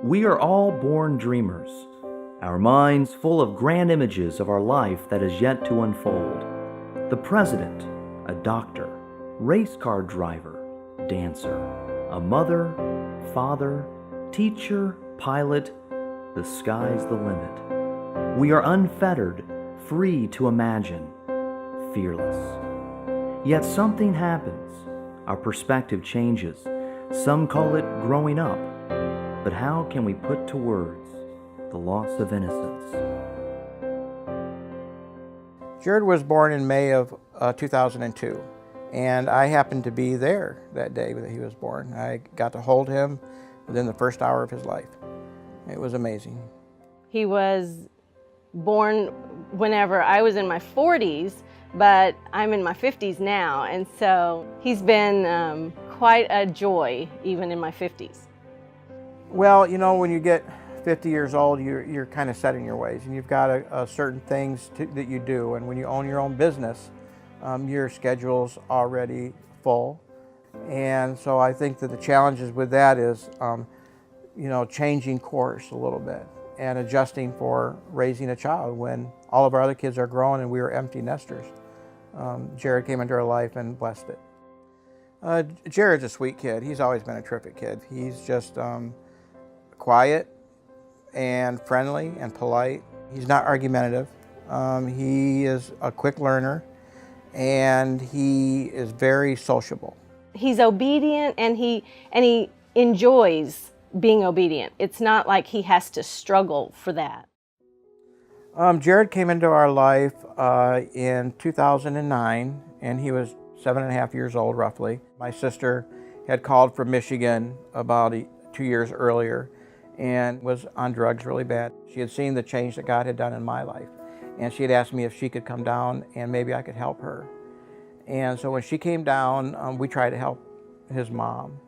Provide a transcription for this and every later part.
We are all born dreamers, our minds full of grand images of our life that is yet to unfold. The president, a doctor, race car driver, dancer, a mother, father, teacher, pilot, the sky's the limit. We are unfettered, free to imagine, fearless. Yet something happens. Our perspective changes. Some call it growing up. But how can we put to words the loss of innocence? Jared was born in May of 2002, and I happened to be there that day that he was born. I got to hold him within the first hour of his life. It was amazing. He was born whenever I was in my 40s, but I'm in my 50s now, and so he's been quite a joy even in my 50s. Well, you know, when you get 50 years old, you're kind of set in your ways, and you've got certain things that you do. And when you own your own business, your schedule's already full. And so I think that the challenges with that is, you know, changing course a little bit and adjusting for raising a child when all of our other kids are grown and we were empty nesters. Jared came into our life and blessed it. Jared's a sweet kid. He's always been a terrific kid. He's just quiet and friendly and polite. He's not argumentative. He is a quick learner, and he is very sociable. He's obedient, and he enjoys being obedient. It's not like he has to struggle for that. Jared came into our life in 2009, and he was 7.5 years old, roughly. My sister had called from Michigan about 2 years earlier and was on drugs really bad. She had seen the change that God had done in my life, and she had asked me if she could come down and maybe I could help her. And so when she came down, we tried to help his mom,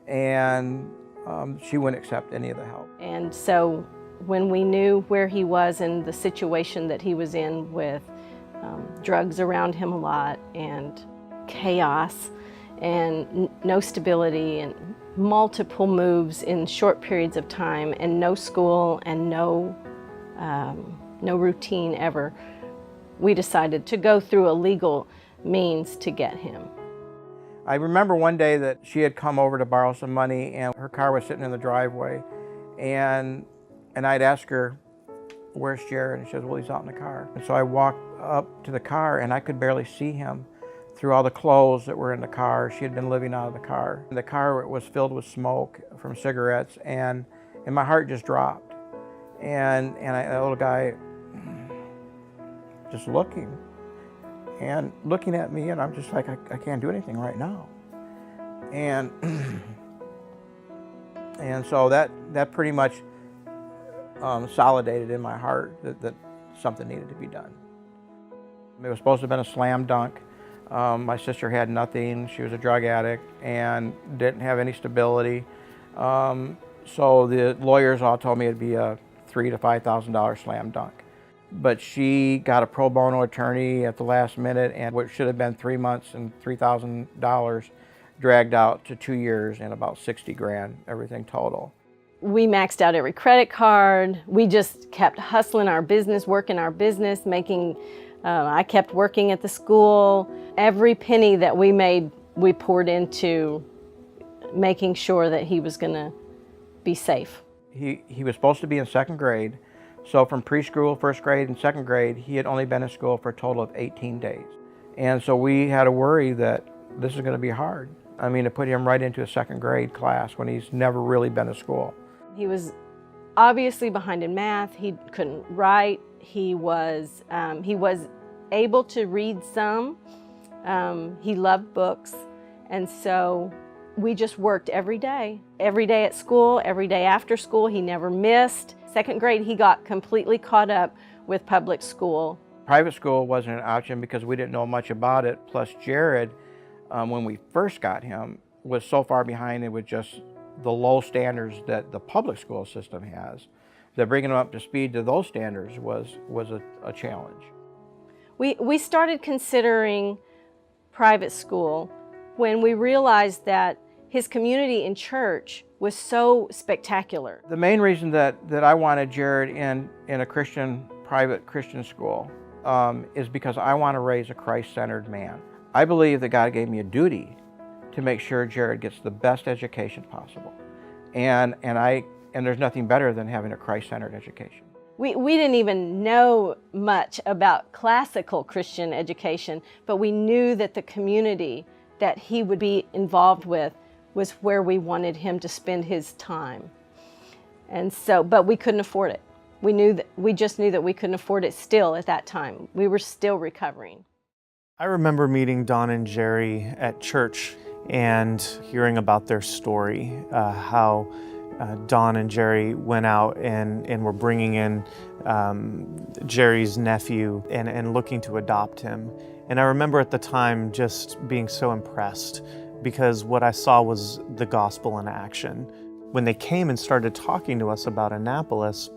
and she wouldn't accept any of the help. And so when we knew where he was and the situation that he was in with drugs around him a lot and chaos and no stability and multiple moves in short periods of time and no school and no routine ever, we decided to go through a legal means to get him. I remember one day that she had come over to borrow some money, and her car was sitting in the driveway, and I'd ask her, "Where's Jared?" And she says, "Well, he's out in the car." And so I walked up to the car, and I could barely see him through all the clothes that were in the car. She had been living out of the car. The car was filled with smoke from cigarettes, and my heart just dropped. And that little guy just looking at me, and I'm just like, I can't do anything right now. And and so that pretty much solidated in my heart that something needed to be done. It was supposed to have been a slam dunk. My sister had nothing. She was a drug addict and didn't have any stability. So the lawyers all told me it'd be a $3,000 to $5,000 slam dunk. But she got a pro bono attorney at the last minute, and what should have been 3 months and $3,000 dragged out to 2 years and about 60 grand, everything total. We maxed out every credit card. We just kept hustling our business, working our business, I kept working at the school. Every penny that we made, we poured into making sure that he was gonna be safe. He was supposed to be in second grade. So from preschool, first grade, and second grade, he had only been in school for a total of 18 days. And so we had to worry that this is gonna be hard. I mean, to put him right into a second grade class when he's never really been to school. He was obviously behind in math. He couldn't write. He was able to read some. He loved books. And so we just worked every day at school, every day after school. He never missed. Second grade, he got completely caught up with public school. Private school wasn't an option because we didn't know much about it. Plus Jared, when we first got him, was so far behind it with just the low standards that the public school system has, that bringing him up to speed to those standards was a challenge. We started considering private school when we realized that his community in church was so spectacular. The main reason that I wanted Jared in a private Christian school is because I want to raise a Christ-centered man. I believe that God gave me a duty to make sure Jared gets the best education possible. And there's nothing better than having a Christ-centered education. We didn't even know much about classical Christian education, but we knew that the community that he would be involved with was where we wanted him to spend his time. And so, but we couldn't afford it. We just knew that we couldn't afford it still at that time. We were still recovering. I remember meeting Don and Jerry at church and hearing about their story, how Don and Jerry went out and were bringing in Jerry's nephew and looking to adopt him. And I remember at the time just being so impressed because what I saw was the gospel in action. When they came and started talking to us about Annapolis,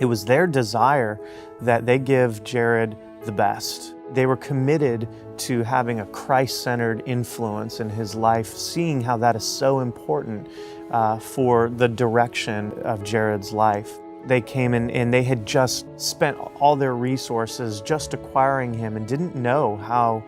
it was their desire that they give Jared the best. They were committed to having a Christ-centered influence in his life, seeing how that is so important for the direction of Jared's life. They came in and they had just spent all their resources just acquiring him and didn't know how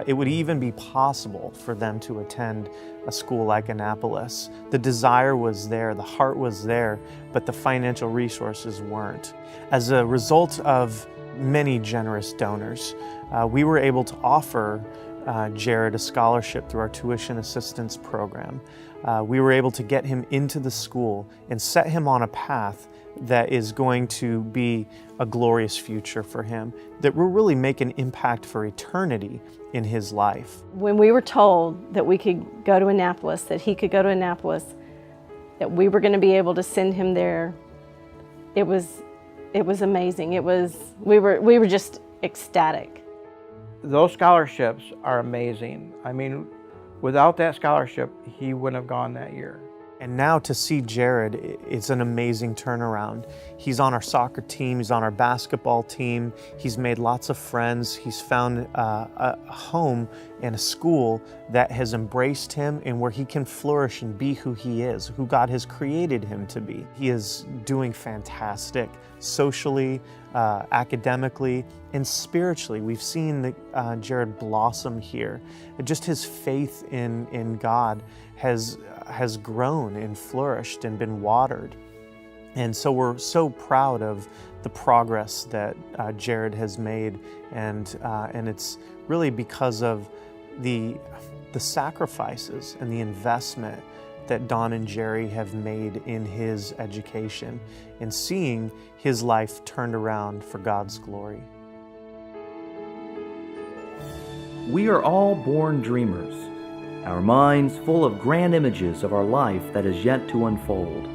it would even be possible for them to attend a school like Annapolis. The desire was there, the heart was there, but the financial resources weren't. As a result of many generous donors, we were able to offer Jared a scholarship through our tuition assistance program. We were able to get him into the school and set him on a path that is going to be a glorious future for him, that will really make an impact for eternity in his life. When we were told that we could go to Annapolis, that he could go to Annapolis, that we were going to be able to send him there, it was amazing. We were just ecstatic. Those scholarships are amazing. I mean, without that scholarship, he wouldn't have gone that year. And now to see Jared, it's an amazing turnaround. He's on our soccer team, he's on our basketball team, he's made lots of friends, he's found a home and a school that has embraced him and where he can flourish and be who he is, who God has created him to be. He is doing fantastic socially, academically, and spiritually. We've seen Jared blossom here. Just his faith in God has grown and flourished and been watered. And so we're so proud of the progress that Jared has made, and it's really because of the sacrifices and the investment that Don and Jerry have made in his education and seeing his life turned around for God's glory. We are all born dreamers, our minds full of grand images of our life that is yet to unfold.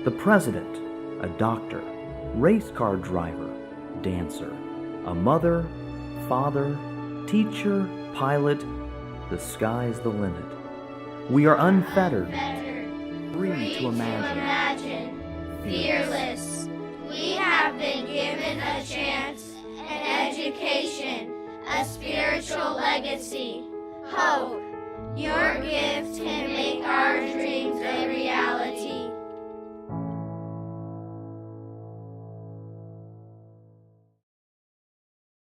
The president, a doctor, race car driver, dancer, a mother, father, teacher, pilot, the sky's the limit. We are unfettered, free to imagine, fearless. We have been given a chance, an education, a spiritual legacy, hope. Your gift can make our dreams a reality.